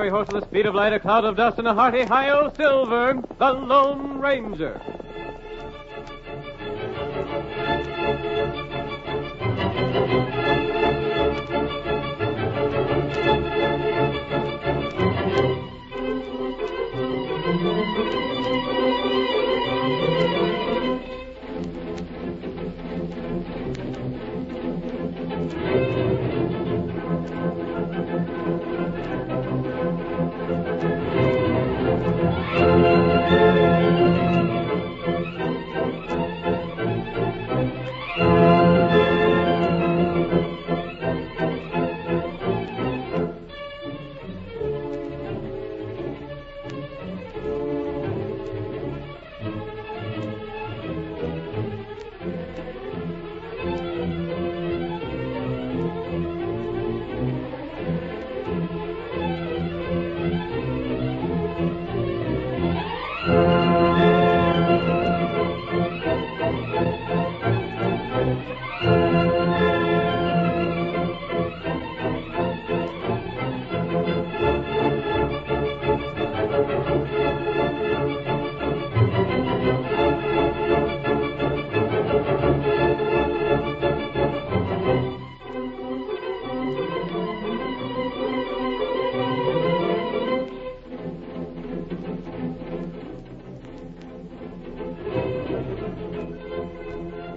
fiery horse with the speed of light, a cloud of dust, and a hearty hi-yo silver, the Lone Ranger.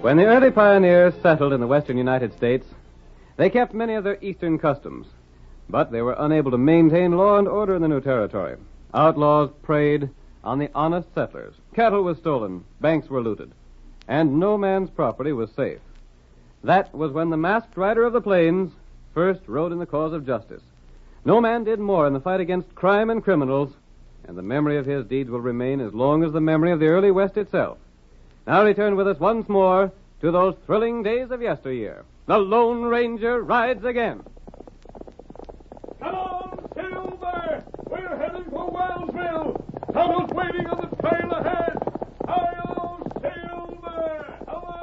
When the early pioneers settled in the western United States, they kept many of their eastern customs, but they were unable to maintain law and order in the new territory. Outlaws preyed on the honest settlers. Cattle was stolen, banks were looted, and no man's property was safe. That was when the masked rider of the plains first rode in the cause of justice. No man did more in the fight against crime and criminals, and the memory of his deeds will remain as long as the memory of the early West itself. Now return with us once more to those thrilling days of yesteryear. The Lone Ranger rides again. Come on, Silver! We're heading for Wellsville! Tunnel's waiting on the trail ahead! Hi-yo, Silver! Away!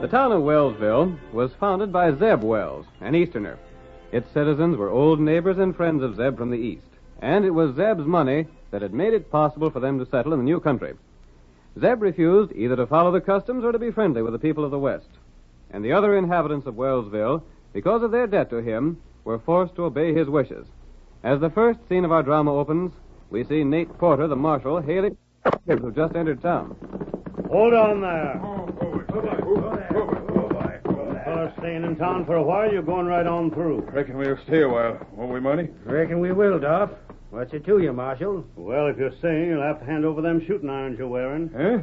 The town of Wellsville was founded by Zeb Wells, an Easterner. Its citizens were old neighbors and friends of Zeb from the East, and it was Zeb's money that had made it possible for them to settle in the new country. Zeb refused either to follow the customs or to be friendly with the people of the West, and the other inhabitants of Wellsville, because of their debt to him, were forced to obey his wishes. As the first scene of our drama opens, we see Nate Porter, the marshal, hailing who just entered town. Hold on there. Fellas staying in town for a while, you're going right on through. Reckon we'll stay a while. Won't we, Money? Reckon we will, Duff. What's it to you, Marshal? Well, if you're staying, you'll have to hand over them shooting irons you're wearing. Huh?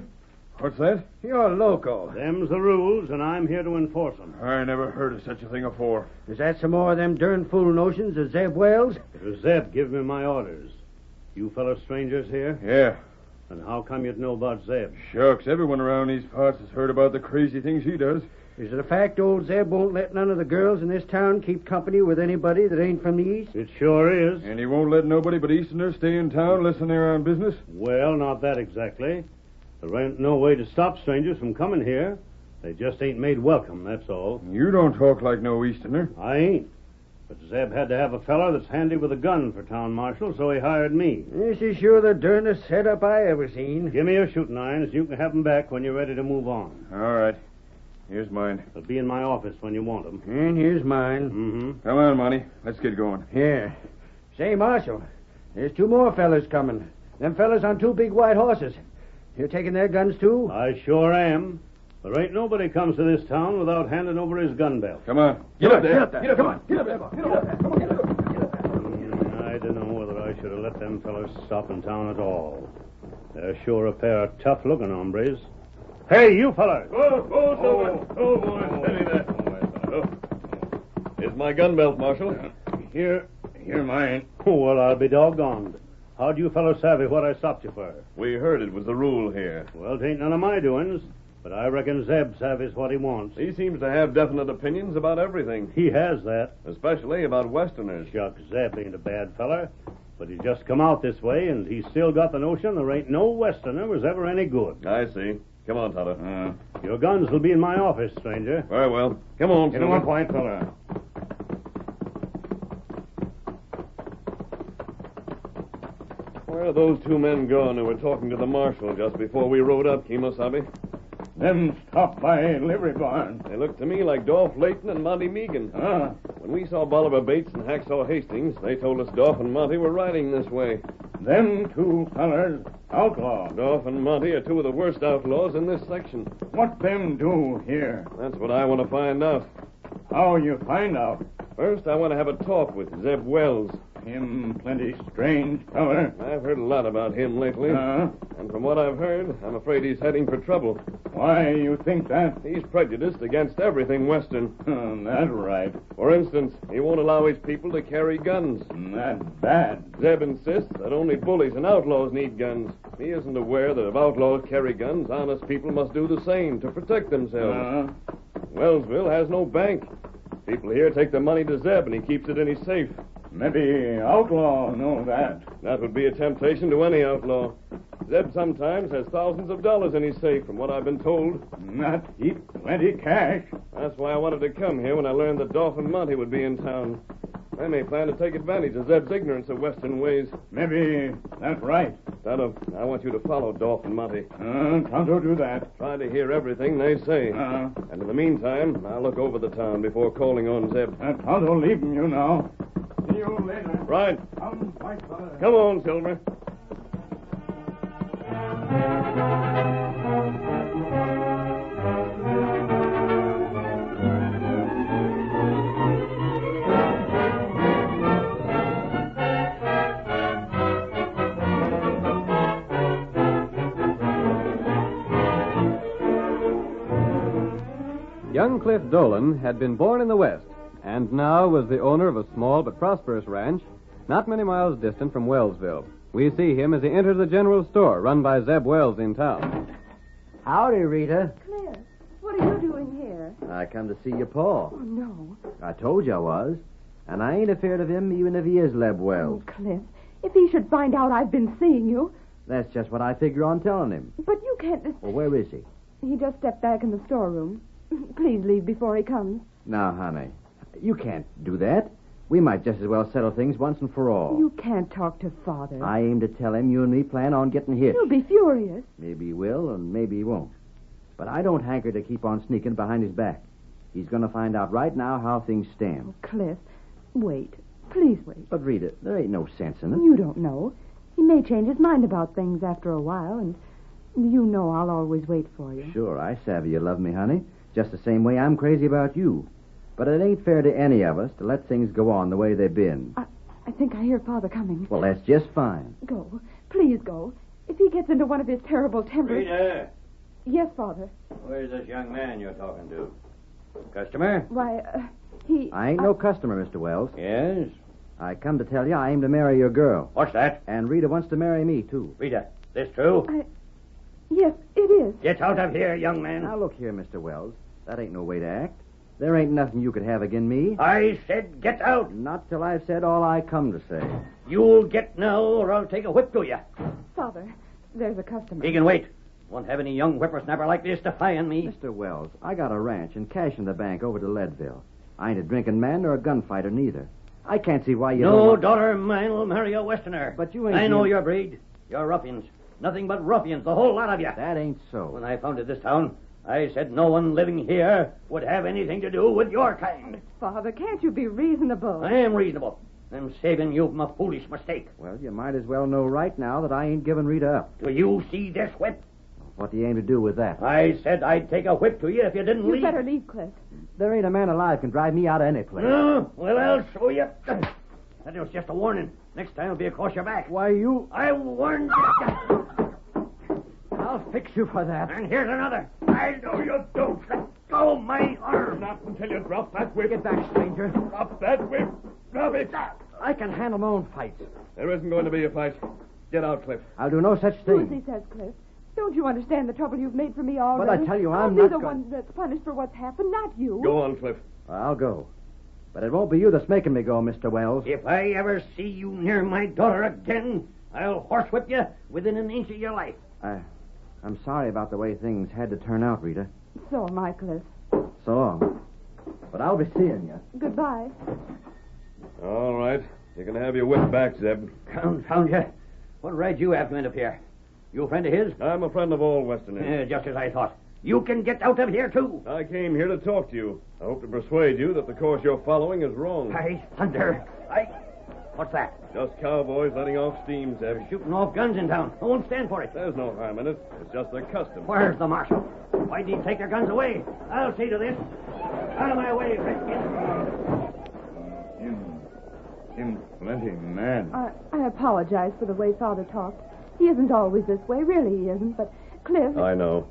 What's that? You're loco. Them's the rules, and I'm here to enforce them. I never heard of such a thing afore. Is that some more of them darn fool notions of Zeb Wells? It was Zeb give me my orders. You fellas strangers here? Yeah. And how come you'd know about Zeb? Shucks, everyone around these parts has heard about the crazy things he does. Is it a fact old Zeb won't let none of the girls in this town keep company with anybody that ain't from the East? It sure is. And he won't let nobody but Easterners stay in town listen there on business? Well, not that exactly. There ain't no way to stop strangers from coming here. They just ain't made welcome, that's all. You don't talk like no Easterner. I ain't. But Zeb had to have a feller that's handy with a gun for town marshal, so he hired me. This is sure the darnest setup I ever seen. Give me your shooting irons. You can have them back when you're ready to move on. All right. Here's mine. They'll be in my office when you want them. And here's mine. Mm-hmm. Come on, Monty. Let's get going. Here. Say, Marshal, there's two more fellas coming. Them fellas on two big white horses. You taking their guns, too? I sure am. There ain't nobody comes to this town without handing over his gun belt. Come on. Get up there. Get up there. Get up, come on. Get up there. Get up there. Come on, get up there. Get up there. I don't know whether I should have let them fellas stop in town at all. They're sure a pair of tough-looking hombres. Hey, you fellas! Silver. Oh, boy, steady there. Here's my gun belt, Marshal. Here. Mine. Well, I'll be doggoned. How'd you fellas savvy what I stopped you for? We heard it was the rule here. Well, it ain't none of my doings. But I reckon Zeb savies what he wants. He seems to have definite opinions about everything, He has that. especially about Westerners. Shucks, Zeb ain't a bad feller. But he's just come out this way, and he's still got the notion there ain't no Westerner was ever any good. I see. Come on, Tonto. Your guns will be in my office, stranger. Very well. Come on, Get him Silver. up, white feller. Where are those two men gone who were talking to the marshal just before we rode up, Kimosabe? Them stopped by livery barn. They looked to me like Dolph Layton and Monty Meagan. When we saw Bolivar Bates and Hacksaw Hastings, they told us Dolph and Monty were riding this way. Them two fellers outlaw. Dolph and Monty are two of the worst outlaws in this section. What them do here? That's what I want to find out. How you find out? First, I want to have a talk with Zeb Wells. Him plenty strange feller. I've heard a lot about him lately. And from what I've heard, I'm afraid he's heading for trouble. Why you think that? He's prejudiced against everything Western. That's right. For instance, he won't allow his people to carry guns. That's bad. Zeb insists that only bullies and outlaws need guns. He isn't aware that if outlaws carry guns, honest people must do the same to protect themselves. Wellsville has no bank. People here take the money to Zeb, and he keeps it in his safe. Maybe outlaw know that. That would be a temptation to any outlaw. Zeb sometimes has thousands of dollars in his safe, from what I've been told. Not heap plenty cash. That's why I wanted to come here when I learned that Dolph and Monty would be in town. I may plan to take advantage of Zeb's ignorance of Western ways. Maybe that's right. Tonto, I want you to follow Dolph and Monty. Tonto do that. Try to hear everything they say. And in the meantime, I'll look over the town before calling on Zeb. Tonto leaving you now. See you later. Right. Come, white fella. Come on, Silver. Young Cliff Dolan had been born in the West, and now was the owner of a small but prosperous ranch not many miles distant from Wellsville. We see him as he enters the general store run by Zeb Wells in town. Howdy, Rita. Cliff, what are you doing here? I come to see your pa. Oh, no. I told you I was. And I ain't afraid of him even if he is Leb Wells. Oh, Cliff, if he should find out I've been seeing you. That's just what I figure on telling him. But you can't... Well, where is he? He just stepped back in the storeroom. Please leave before he comes. Now, honey, you can't do that. We might just as well settle things once and for all. You can't talk to Father. I aim to tell him you and me plan on getting hitched. He'll be furious. Maybe he will, and maybe he won't. But I don't hanker to keep on sneaking behind his back. He's going to find out right now how things stand. Oh, Cliff, wait. Please wait. But, Rita, there ain't no sense in it. You don't know. He may change his mind about things after a while, and you know I'll always wait for you. Sure, I savvy you love me, honey. Just the same way I'm crazy about you. But it ain't fair to any of us to let things go on the way they've been. I think I hear Father coming. Well, that's just fine. Go. Please go. If he gets into one of his terrible tempers... Rita, Yes, Father. where's this young man you're talking to? Customer? Why, he... I ain't no customer, Mr. Wells. Yes. I come to tell you I aim to marry your girl. What's that? And Rita wants to marry me, too. Rita, this true? Yes, it is. Get out of here, young man. Now, look here, Mr. Wells. That ain't no way to act. There ain't nothing you could have agin me. I said get out. Not till I've said all I come to say. You'll get now, or I'll take a whip to you. Father, there's a customer. He can wait. Won't have any young whippersnapper like this defying me. Mr. Wells, I got a ranch and cash in the bank over to Leadville. I ain't a drinking man nor a gunfighter neither. I can't see why you don't No want... daughter of mine will marry a Westerner. But you ain't... I know your breed. You're ruffians. Nothing but ruffians, the whole lot of you. That ain't so. When I founded this town, I said no one living here would have anything to do with your kind. Father, can't you be reasonable? I am reasonable. I'm saving you from a foolish mistake. Well, you might as well know right now that I ain't giving Rita up. Do you see this whip? What do you aim to do with that? I said I'd take a whip to you if you didn't You leave. better leave, Cliff. There ain't a man alive can drive me out of any place. No? Well, I'll show you. That was just a warning. Next time it'll be across your back. Why, you... I warned you. I'll fix you for that. And here's another. I know you don't. Let go my arm. Not until you drop that whip. Get back, stranger. Drop that whip. Drop it. I can handle my own fights. There isn't going to be a fight. Get out, Cliff. I'll do no such Do as he thing. says, Cliff. Don't you understand the trouble you've made for me already? But I tell you, I'm I'll not be the going- one that's punished for what's happened, not you. Go on, Cliff. I'll go. But it won't be you that's making me go, Mr. Wells. If I ever see you near my daughter again, I'll horsewhip you within an inch of your life. I'm sorry about the way things had to turn out, Rita. So am I, Cliff. So long. But I'll be seeing you. Goodbye. All right. You can have your whip back, Zeb. Confound you. What right you have to end up here? You a friend of his? I'm a friend of all Westerners. Just as I thought. You can get out of here, too. I came here to talk to you. I hope to persuade you that the course you're following is wrong. By thunder. What's that? Just cowboys letting off steam, Zeb. Shooting off guns in town. I won't stand for it. There's no harm in it. It's just a custom. Where's the marshal? Why did he take their guns away? I'll see to this. Out of my way, Redskin. Him plenty mad. I apologize for the way Father talked. He isn't always this way. Really, he isn't. But, Cliff, I know.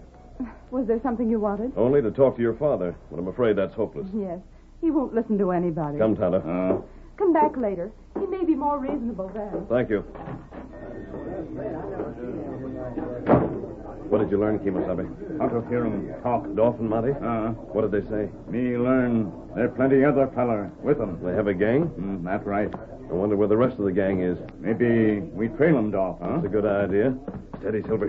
was there something you wanted? Only to talk to your father, but I'm afraid that's hopeless. Yes. He won't listen to anybody. Come, Tonto. Come back later. He may be more reasonable then. Thank you. What did you learn, Kemosabe? How to hear him talk. Dolph and Monty? What did they say? Me learn there plenty other feller with them. They have a gang? That's right. I wonder where the rest of the gang is. Maybe we trail them, Dolph, huh? That's a good idea. Steady, Silver.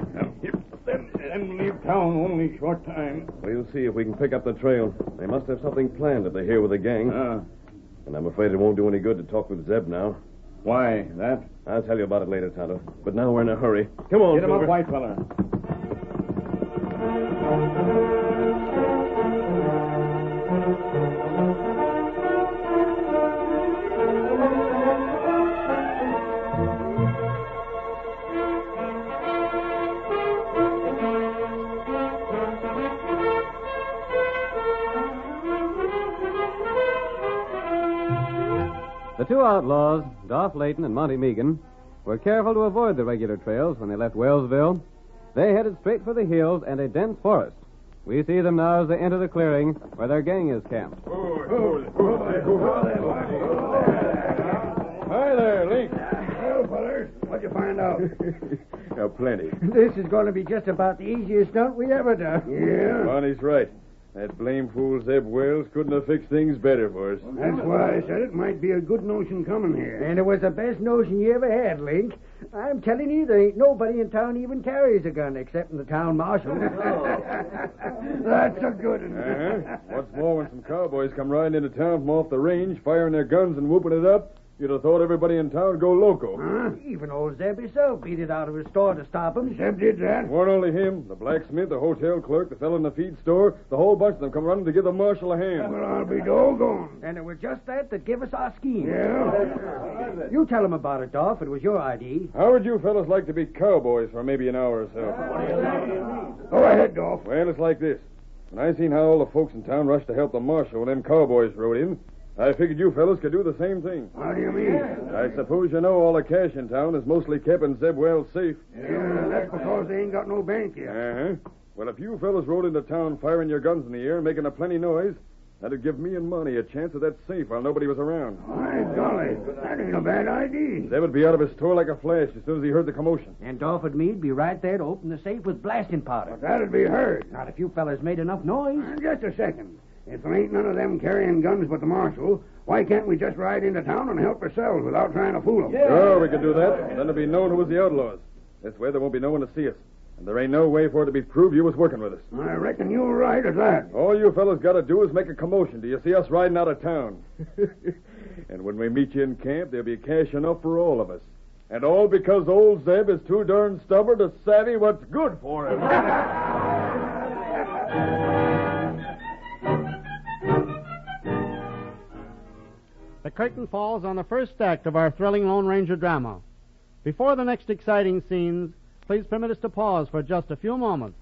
Then leave town only short time. We'll see if we can pick up the trail. They must have something planned if they're here with a gang. And I'm afraid it won't do any good to talk with Zeb now. Why, that? I'll tell you about it later, Tonto. But now we're in a hurry. Come on, Get him Silver. up, white feller. The two outlaws, Dolph Layton and Monty Meagan, were careful to avoid the regular trails when they left Wellsville. They headed straight for the hills and a dense forest. We see them now as they enter the clearing where their gang is camped. Hi there, Link. Well, fellers, what'd you find out? Plenty. This is going to be just about the easiest stunt we ever done. Yeah? Monty's right. That blame fool Zeb Wells couldn't have fixed things better for us. That's why I said it might be a good notion coming here. And it was the best notion you ever had, Link. I'm telling you, there ain't nobody in town even carries a gun except in the town marshal. That's a good one. What's more, when some cowboys come riding into town from off the range, firing their guns and whooping it up, you'd have thought everybody in town would go loco. Even old Zeb himself beat it out of his store to stop him. Zeb did that? Weren't only him. The blacksmith, the hotel clerk, the fellow in the feed store, the whole bunch of them come running to give the marshal a hand. Well, I'll be doggone. And it was just that give us our scheme. Yeah? You tell him about it, Dolph. It was your idea. How would you fellas like to be cowboys for maybe an hour or so? Go ahead, Dolph. Well, it's like this. When I seen how all the folks in town rushed to help the marshal when them cowboys rode in, I figured you fellas could do the same thing. How do you mean? I suppose you know all the cash in town is mostly kept in Zeb Wells' safe. Yeah, that's because they ain't got no bank yet. Well, if you fellas rode into town firing your guns in the air and making a plenty noise, that'd give me and Monty a chance at that safe while nobody was around. My golly, that ain't a bad idea. Zeb would be out of his store like a flash as soon as he heard the commotion. And Dolph and me'd be right there to open the safe with blasting powder. But that'd be heard. Not if you fellas made enough noise. Just a second. If there ain't none of them carrying guns but the marshal, why can't we just ride into town and help ourselves without trying to fool them? Sure, we could do that. Then it'd be known who was the outlaws. This way there won't be no one to see us. And there ain't no way for it to be proved you was working with us. I reckon you're right at that. All you fellas got to do is make a commotion. Do you see us riding out of town? And when we meet you in camp, there'll be cash enough for all of us. And all because old Zeb is too darn stubborn to savvy what's good for him. The curtain falls on the first act of our thrilling Lone Ranger drama. Before the next exciting scenes, please permit us to pause for just a few moments.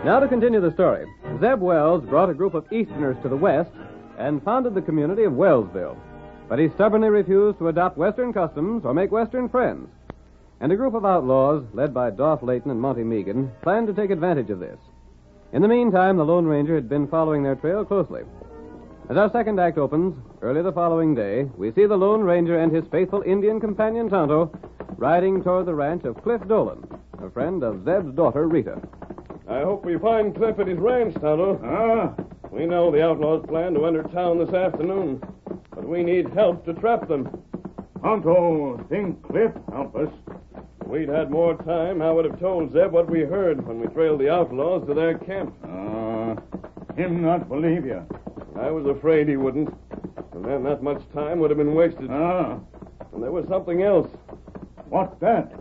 Now to continue the story. Zeb Wells brought a group of Easterners to the west and founded the community of Wellsville. But he stubbornly refused to adopt Western customs or make Western friends. And a group of outlaws, led by Dolph Layton and Monty Meagan, planned to take advantage of this. In the meantime, the Lone Ranger had been following their trail closely. As our second act opens, early the following day, we see the Lone Ranger and his faithful Indian companion Tonto riding toward the ranch of Cliff Dolan, a friend of Zeb's daughter, Rita. I hope we find Cliff at his ranch, Tonto. We know the outlaws plan to enter town this afternoon, but we need help to trap them. Tonto, think Cliff help us. If we'd had more time, I would have told Zeb what we heard when we trailed the outlaws to their camp. Him not believe you. I was afraid he wouldn't. And then that much time would have been wasted. And there was something else. What's that?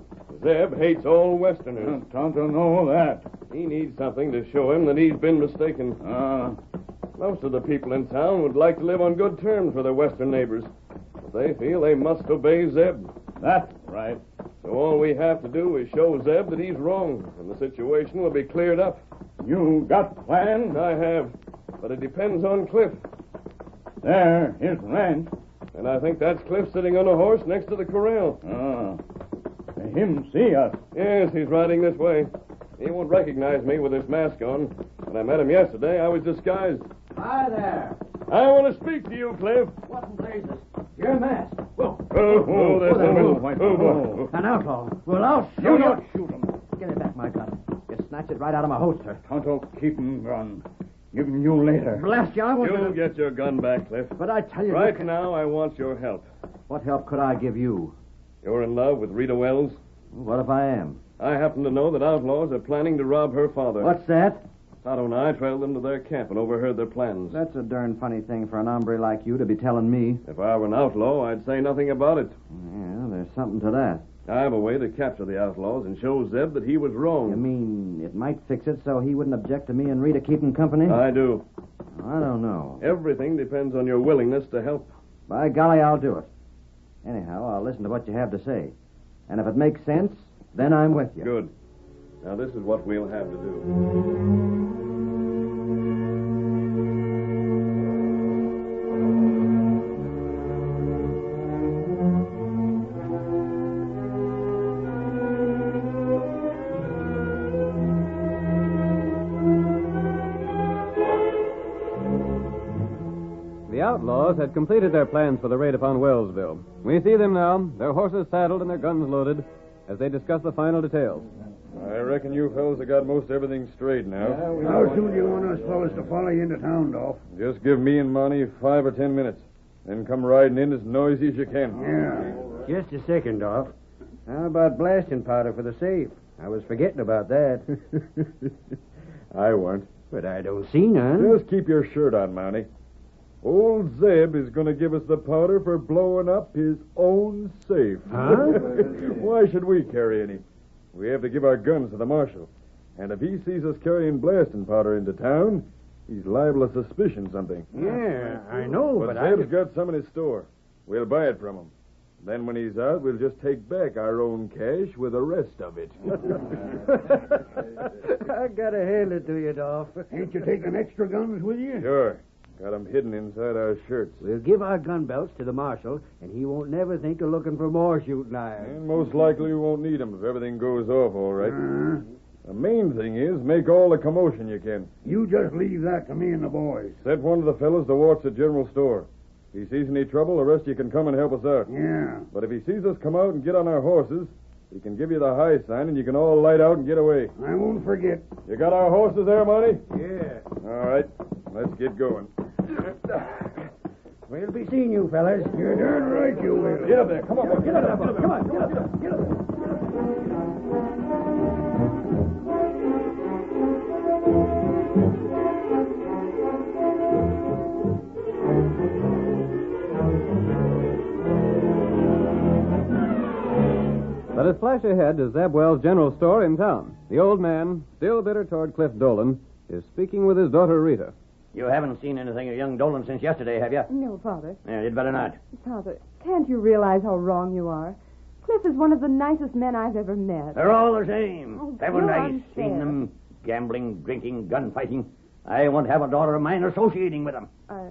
Zeb hates all Westerners. Tonto know that. He needs something to show him that he's been mistaken. Most of the people in town would like to live on good terms with their Western neighbors. But they feel they must obey Zeb. That's right. So all we have to do is show Zeb that he's wrong, and the situation will be cleared up. You got plans? I have, but it depends on Cliff. There, his ranch. And I think that's Cliff sitting on a horse next to the corral. Him see us. Yes, he's riding this way. He won't recognize me with this mask on. When I met him yesterday, I was disguised. Hi there. I want to speak to you, Cliff. What in blazes? Your mask. Whoa. An outlaw. Well, I'll show you. Shoot him. Give me back my gun. You snatched it right out of my holster. Tonto, keep him gun. Give him you later. Blast you, I want You'll to... get your gun back, Cliff. But I tell you... Right now, I want your help. What help could I give you? You're in love with Rita Wells? What if I am? I happen to know that outlaws are planning to rob her father. What's that? Tonto and I trailed them to their camp and overheard their plans. That's a darn funny thing for an hombre like you to be telling me. If I were an outlaw, I'd say nothing about it. Yeah, there's something to that. I have a way to capture the outlaws and show Zeb that he was wrong. You mean it might fix it so he wouldn't object to me and Rita keeping company? I do. I don't know. Everything depends on your willingness to help. By golly, I'll do it. Anyhow, I'll listen to what you have to say. And if it makes sense, then I'm with you. Good. Now, this is what we'll have to do. The outlaws had completed their plans for the raid upon Wellsville. We see them now, their horses saddled and their guns loaded, as they discuss the final details. I reckon you fellas have got most everything straight now. How soon do you want us fellas to follow you into town, Dolph? Just give me and Monty 5 or 10 minutes. Then come riding in as noisy as you can. Yeah. Just a second, Dolph. How about blasting powder for the safe? I was forgetting about that. I weren't. But I don't see none. Just keep your shirt on, Mounty. Old Zeb is going to give us the powder for blowing up his own safe. Huh? Why should we carry any? We have to give our guns to the marshal. And if he sees us carrying blasting powder into town, he's liable to suspicion something. Yeah, I know, But but Zeb's got some in his store. We'll buy it from him. Then when he's out, we'll just take back our own cash with the rest of it. I gotta hand it to you, Dolph. Ain't you taking extra guns with you? Sure. Got 'em hidden inside our shirts. We'll give our gun belts to the marshal, and he won't never think of looking for more shooting irons. And most likely we won't need 'em if everything goes off all right. The main thing is make all the commotion you can. You just leave that to me and the boys. Set one of the fellows to watch the general store. If he sees any trouble, the rest of you can come and help us out. Yeah. But if he sees us come out and get on our horses, he can give you the high sign and you can all light out and get away. I won't forget. You got our horses there, Monty? Yeah. All right. Let's get going. We'll be seeing you, fellas. You're darn right you will. Get up there. Come on. Get up, come on, get up, get up. Let us flash ahead to Zeb Wells' general store in town. The old man, still bitter toward Cliff Dolan, is speaking with his daughter Rita. You haven't seen anything of young Dolan since yesterday, have you? No, Father. Yeah, you'd better not. Father, can't you realize how wrong you are? Cliff is one of the nicest men I've ever met. They're all the same. Oh, Haven't you're I unfair. seen them? Gambling, drinking, gunfighting. I won't have a daughter of mine associating with them. I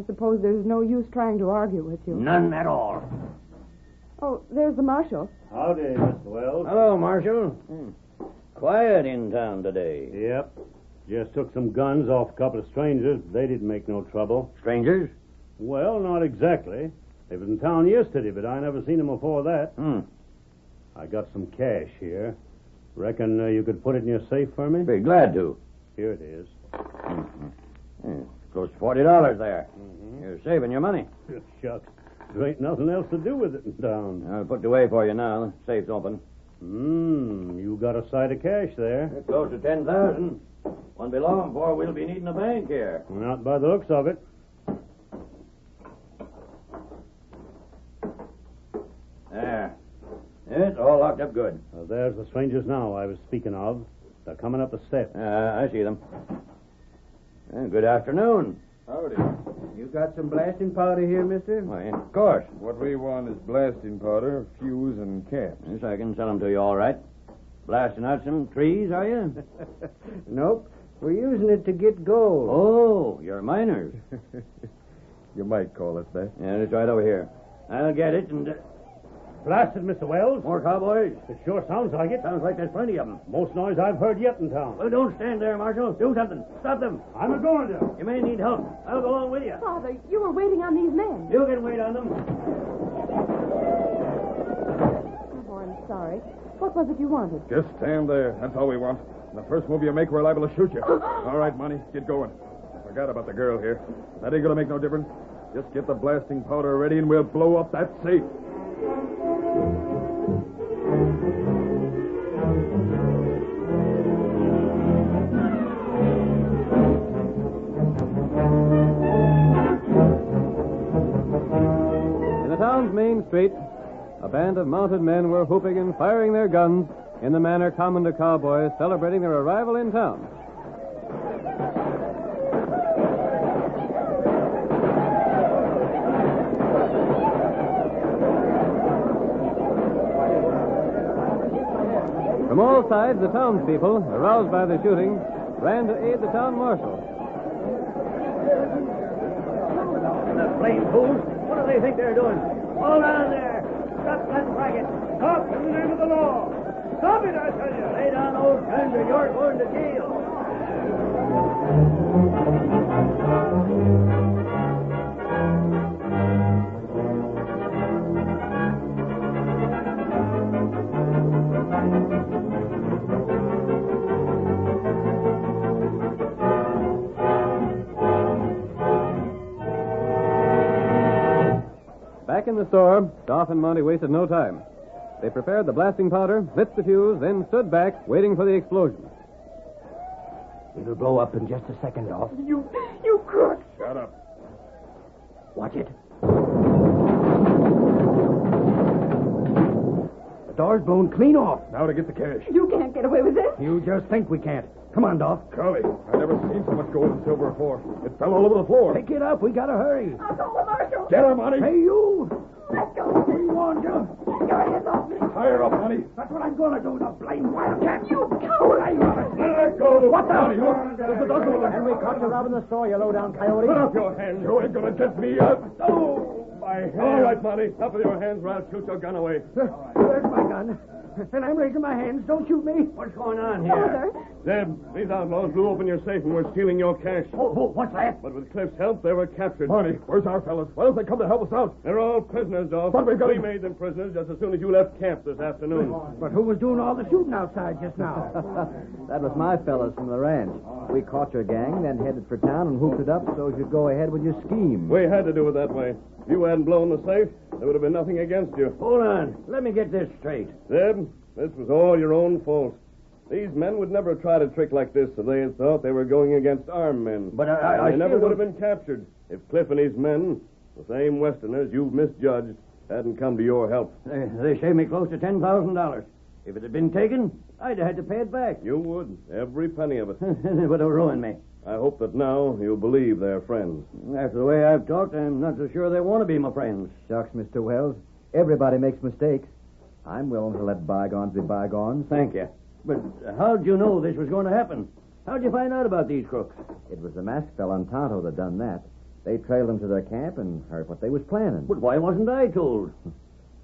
suppose there's no use trying to argue with you. None at all. Oh, there's the marshal. Howdy, Mr. Wells. Hello, Marshal. Quiet in town today. Yep. Just took some guns off a couple of strangers. They didn't make no trouble. Strangers? Well, not exactly. They was in town yesterday, but I never seen them before that. I got some cash here. Reckon you could put it in your safe for me? Be glad to. Here it is. Close to $40 there. You're saving your money. Shucks. There ain't nothing else to do with it in town. I'll put it away for you now. The safe's open. You got a sight of cash there. Close to 10,000. Won't be long before we'll be needing a bank here. Not by the looks of it. There. It's all locked up good. There's the strangers now I was speaking of. They're coming up the steps. I see them. Good afternoon. Howdy. You got some blasting powder here, mister? Why, of course. What we want is blasting powder, fuse, and caps. Yes, I can sell them to you all right. Blasting out some trees, are you? Nope. We're using it to get gold. Oh, you're miners. You might call it that. Yeah, it's right over here. I'll get it and... Blasted, Mr. Wells. More cowboys? It sure sounds like it. Sounds like there's plenty of them. Most noise I've heard yet in town. Well, don't stand there, Marshal. Do something. Stop them. I'm a-going to. You may need help. I'll go along with you. Father, you were waiting on these men. You can wait on them. Oh, I'm sorry. What was it you wanted? Just stand there. That's all we want. The first move you make, we're liable to shoot you. All right, Monty, get going. I forgot about the girl here. That ain't gonna make no difference. Just get the blasting powder ready and we'll blow up that safe. In the town's main street, a band of mounted men were whooping and firing their guns in the manner common to cowboys celebrating their arrival in town. From all sides, the townspeople, aroused by the shooting, ran to aid the town marshal. The blame fools. What do they think they're doing? Hold on there. Stop that racket. Stop in the name of the law. Stop it, I tell you. Lay down those guns or you're going to jail. Back in the store, Doff and Monty wasted no time. They prepared the blasting powder, lit the fuse, then stood back, waiting for the explosion. It'll blow up in just a second, Dolph. You crook. Shut up. Watch it. The door's blown clean off. Now to get the cash. You can't get away with this. You just think we can't. Come on, Dolph. Golly, I never seen so much gold and silver before. It fell all over the floor. Pick it up. We gotta hurry. I'll call the marshal. Get her, Monty. Hey, you. Let go. We warned you. Get your hands off me. Tie her up, Monty. That's what I'm gonna do, the blame wildcat. You coward. Let her go. What the? Monty, look. There's a dozen of them. And we caught you robbing the store, you low-down coyote. Put up your hands. You ain't gonna get me up. Oh, my hand. All right, Monty. Up with your hands or I'll shoot your gun away. There's my gun. And I'm raising my hands. Don't shoot me. What's going on here? Father. Zeb, these outlaws blew open your safe and were stealing your cash. Oh, what's that? But with Cliff's help, they were captured. Monty, where's our fellas? Why don't they come to help us out? They're all prisoners, Dolph. But we got- made them prisoners just as soon as you left camp this afternoon. But who was doing all the shooting outside just now? That was my fellas from the ranch. We caught your gang, then headed for town and hooped it up so you'd go ahead with your scheme. We had to do it that way. If you hadn't blown the safe, there would have been nothing against you. Hold on. Let me get this straight. Zeb, this was all your own fault. These men would never try a trick like this if they had thought they were going against armed men. But I They never still would have been captured if Cliff and his men, the same Westerners you've misjudged, hadn't come to your help. They saved me close to $10,000. If it had been taken, I'd have had to pay it back. You would, every penny of it. It would have ruined me. I hope that now you'll believe they're friends. After the way I've talked, I'm not so sure they want to be my friends. Shucks, Mr. Wells. Everybody makes mistakes. I'm willing to let bygones be bygones. Thank you. But how'd you know this was going to happen? How'd you find out about these crooks? It was the masked fella and Tonto that done that. They trailed them to their camp and heard what they was planning. But why wasn't I told?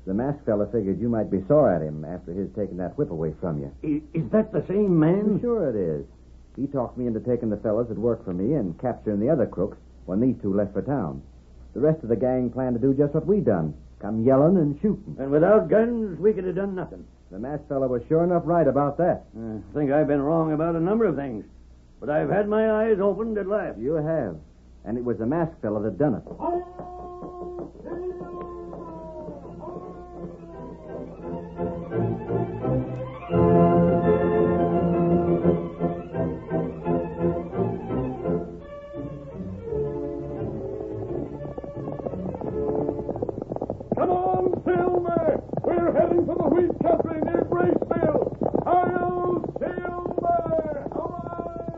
The masked fella figured you might be sore at him after his taking that whip away from you. Is that the same man? Sure it is. He talked me into taking the fellas that worked for me and capturing the other crooks when these two left for town. The rest of the gang planned to do just what we done. Come yelling and shooting. And without guns, we could have done nothing. The masked fella was sure enough right about that. I think I've been wrong about a number of things. But I've had my eyes opened at last. You have. And it was the masked fella that done it. Come on, Silver! We're heading for the wheat country near Graceville. Hi-yo, Silver! Away!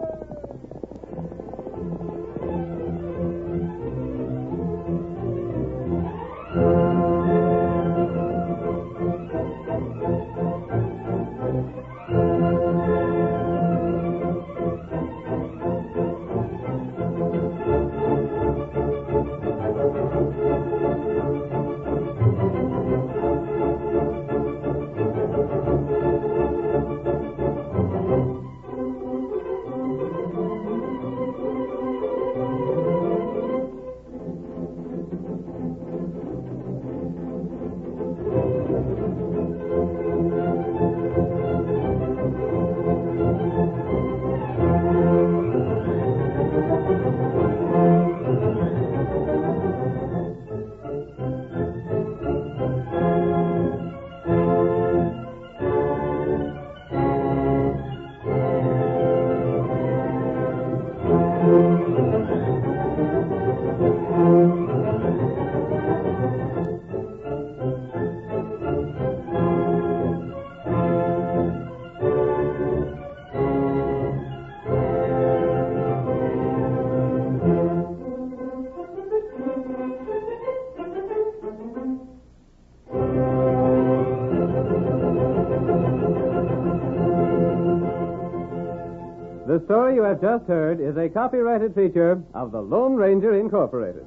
The story you have just heard is a copyrighted feature of the Lone Ranger Incorporated.